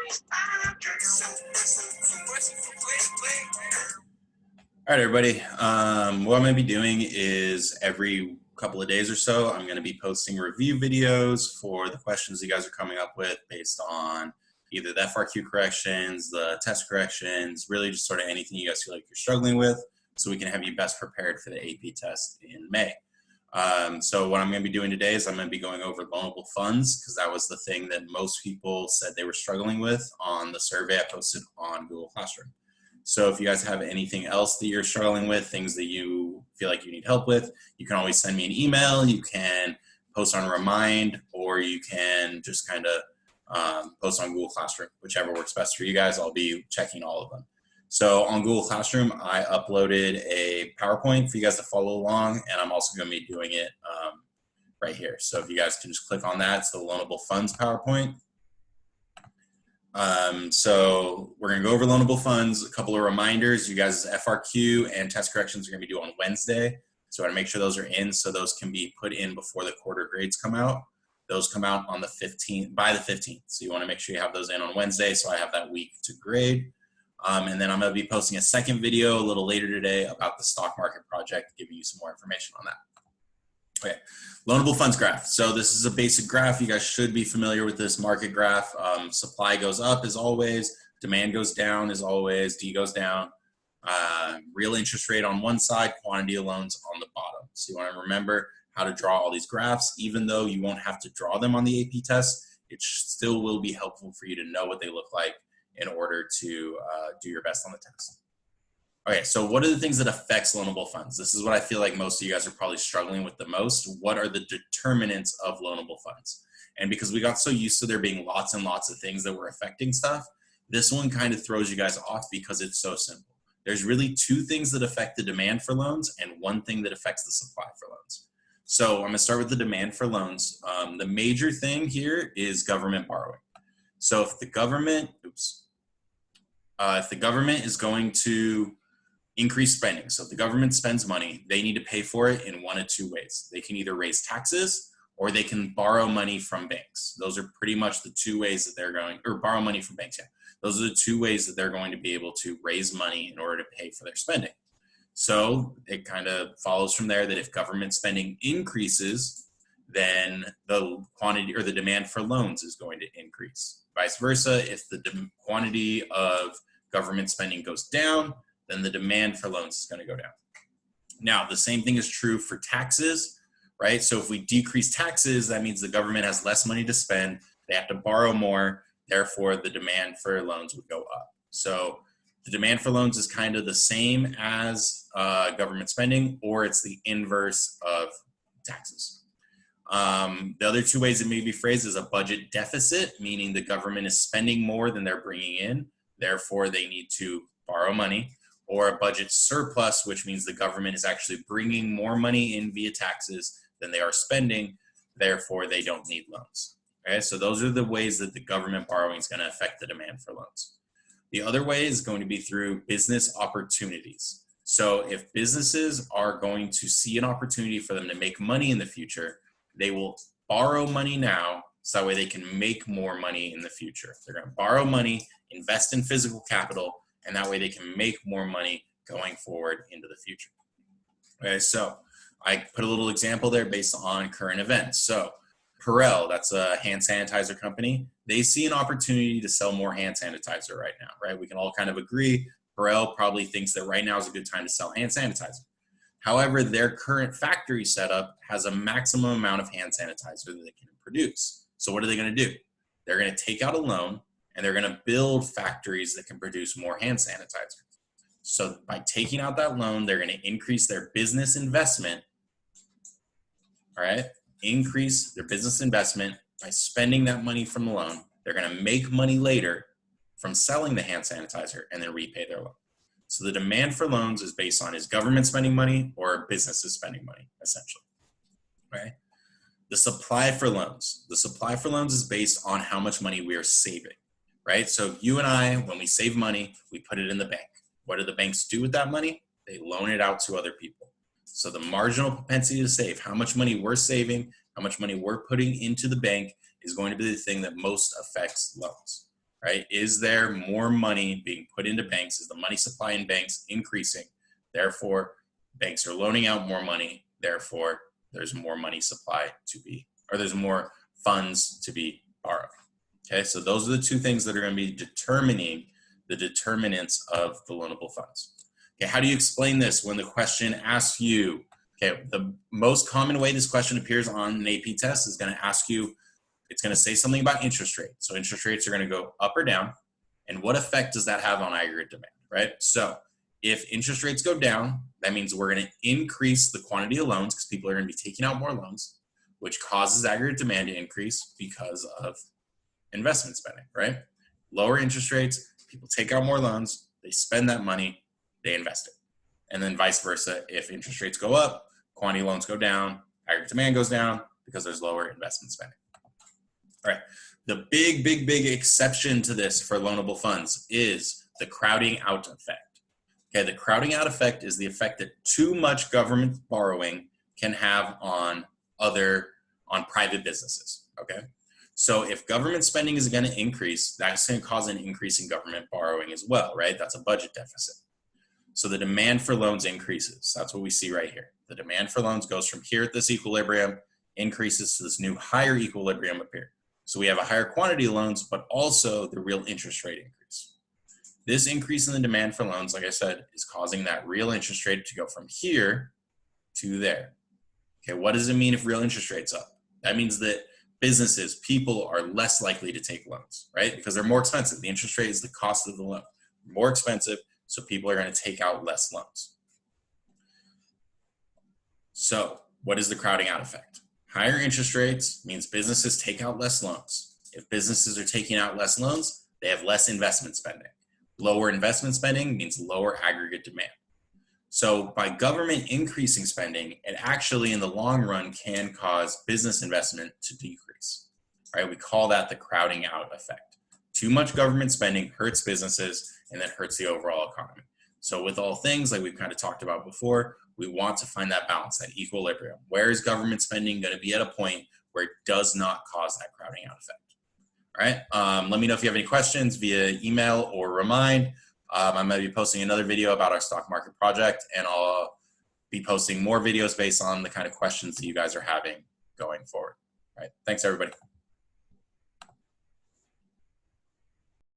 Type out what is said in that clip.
All right, everybody. What I'm going to be doing is every couple of days or so, I'm going to be posting review videos for the questions you guys are coming up with based on either the FRQ corrections, the test corrections, really just sort of anything you guys feel like you're struggling with, so we can have you best prepared for the AP test in May. So what I'm going to be doing today is I'm going to be going over loanable funds, because that was the thing that most people said they were struggling with on the survey I posted on Google Classroom. So if you guys have anything else that you're struggling with, things that you feel like you need help with, you can always send me an email, you can post on Remind, or you can just kind of post on Google Classroom, whichever works best for you guys. I'll be checking all of them. So on Google Classroom, I uploaded a PowerPoint for you guys to follow along, and I'm also going to be doing it right here. So if you guys can just click on that, it's the Loanable Funds PowerPoint. So we're going to go over loanable funds. A couple of reminders: you guys' FRQ and test corrections are going to be due on Wednesday. So I want to make sure those are in, so those can be put in before the quarter grades come out. Those come out on the 15th, by the 15th. So you want to make sure you have those in on Wednesday, so I have that week to grade. And then I'm going to be posting a second video a little later today about the stock market project, giving you some more information on that. Okay, loanable funds graph. So this is a basic graph. You guys should be familiar with this market graph. Supply goes up as always, demand goes down as always, D goes down. Real interest rate on one side, quantity of loans on the bottom. So you want to remember how to draw all these graphs. Even though you won't have to draw them on the AP test, it still will be helpful for you to know what they look like in order to do your best on the test. Okay, so what are the things that affects loanable funds? This is what I feel like most of you guys are probably struggling with the most. What are the determinants of loanable funds? And because we got so used to there being lots and lots of things that were affecting stuff, this one kind of throws you guys off because it's so simple. There's really two things that affect the demand for loans and one thing that affects the supply for loans. So I'm going to start with the demand for loans. The major thing here is government borrowing. So if the government, if the government is going to increase spending, so if the government spends money, they need to pay for it in one of two ways. They can either raise taxes or they can borrow money from banks. Those are pretty much the two ways that they're going, or borrow money from banks, yeah. Those are the two ways that they're going to be able to raise money in order to pay for their spending. So it kind of follows from there that if government spending increases, then the quantity or the demand for loans is going to increase. Vice versa, if the quantity of government spending goes down, then the demand for loans is going to go down. Now, the same thing is true for taxes, right? So if we decrease taxes, that means the government has less money to spend. They have to borrow more. Therefore, the demand for loans would go up. So the demand for loans is kind of the same as government spending, or it's the inverse of taxes. The other two ways it may be phrased is a budget deficit, meaning the government is spending more than they're bringing in. Therefore, they need to borrow money. Or a budget surplus, which means the government is actually bringing more money in via taxes than they are spending. Therefore, they don't need loans. Okay, so those are the ways that the government borrowing is going to affect the demand for loans. The other way is going to be through business opportunities. So if businesses are going to see an opportunity for them to make money in the future, they will borrow money now so that way they can make more money in the future. They're going to borrow money, invest in physical capital, and that way they can make more money going forward into the future. Okay, so I put a little example there based on current events. So Perel, that's a hand sanitizer company, they see an opportunity to sell more hand sanitizer right now, right? We can all kind of agree Perel probably thinks that right now is a good time to sell hand sanitizer. However, their current factory setup has a maximum amount of hand sanitizer that they can produce. So what are they going to do? They're going to take out a loan and they're going to build factories that can produce more hand sanitizer. So by taking out that loan, they're going to increase their business investment, all right? Increase their business investment by spending that money from the loan. They're going to make money later from selling the hand sanitizer and then repay their loan. So the demand for loans is based on is government spending money or businesses spending money, essentially, right? The supply for loans. The supply for loans is based on how much money we are saving, right? So you and I, when we save money, we put it in the bank. What do the banks do with that money? They loan it out to other people. So the marginal propensity to save, how much money we're saving, how much money we're putting into the bank is going to be the thing that most affects loans. right? Is there more money being put into banks? Is the money supply in banks increasing? Therefore, banks are loaning out more money. Therefore, there's more money supply to be, or there's more funds to be borrowed. Okay, so those are the two things that are going to be determining the determinants of the loanable funds. Okay, how do you explain this when the question asks you, okay, the most common way this question appears on an AP test is going to ask you, it's going to say something about interest rates. So interest rates are going to go up or down. And what effect does that have on aggregate demand, right? So if interest rates go down, that means we're going to increase the quantity of loans because people are going to be taking out more loans, which causes aggregate demand to increase because of investment spending, right? Lower interest rates, people take out more loans, they spend that money, they invest it. And then vice versa, if interest rates go up, quantity of loans go down, aggregate demand goes down because there's lower investment spending. All right, the big exception to this for loanable funds is the crowding out effect. Okay, the crowding out effect is the effect that too much government borrowing can have on private businesses, okay? So if government spending is going to increase, that's going to cause an increase in government borrowing as well, right? That's a budget deficit. So the demand for loans increases. That's what we see right here. The demand for loans goes from here at this equilibrium, increases to this new higher equilibrium up here. So we have a higher quantity of loans, but also the real interest rate increase. This increase in the demand for loans, like I said, is causing that real interest rate to go from here to there. Okay, what does it mean if real interest rate's up? That means that businesses, people are less likely to take loans, right? Because they're more expensive. The interest rate is the cost of the loan. More expensive, so people are going to take out less loans. So what is the crowding out effect? Higher interest rates means businesses take out less loans. If businesses are taking out less loans, they have less investment spending. Lower investment spending means lower aggregate demand. So by government increasing spending, it actually in the long run can cause business investment to decrease, right? We call that the crowding out effect. Too much government spending hurts businesses and then hurts the overall economy. So with all things like we've kind of talked about before, we want to find that balance, that equilibrium. Where is government spending going to be at a point where it does not cause that crowding out effect? All right, let me know if you have any questions via email or remind. I might be posting another video about our stock market project, and I'll be posting more videos based on the kind of questions that you guys are having going forward. All right, thanks everybody.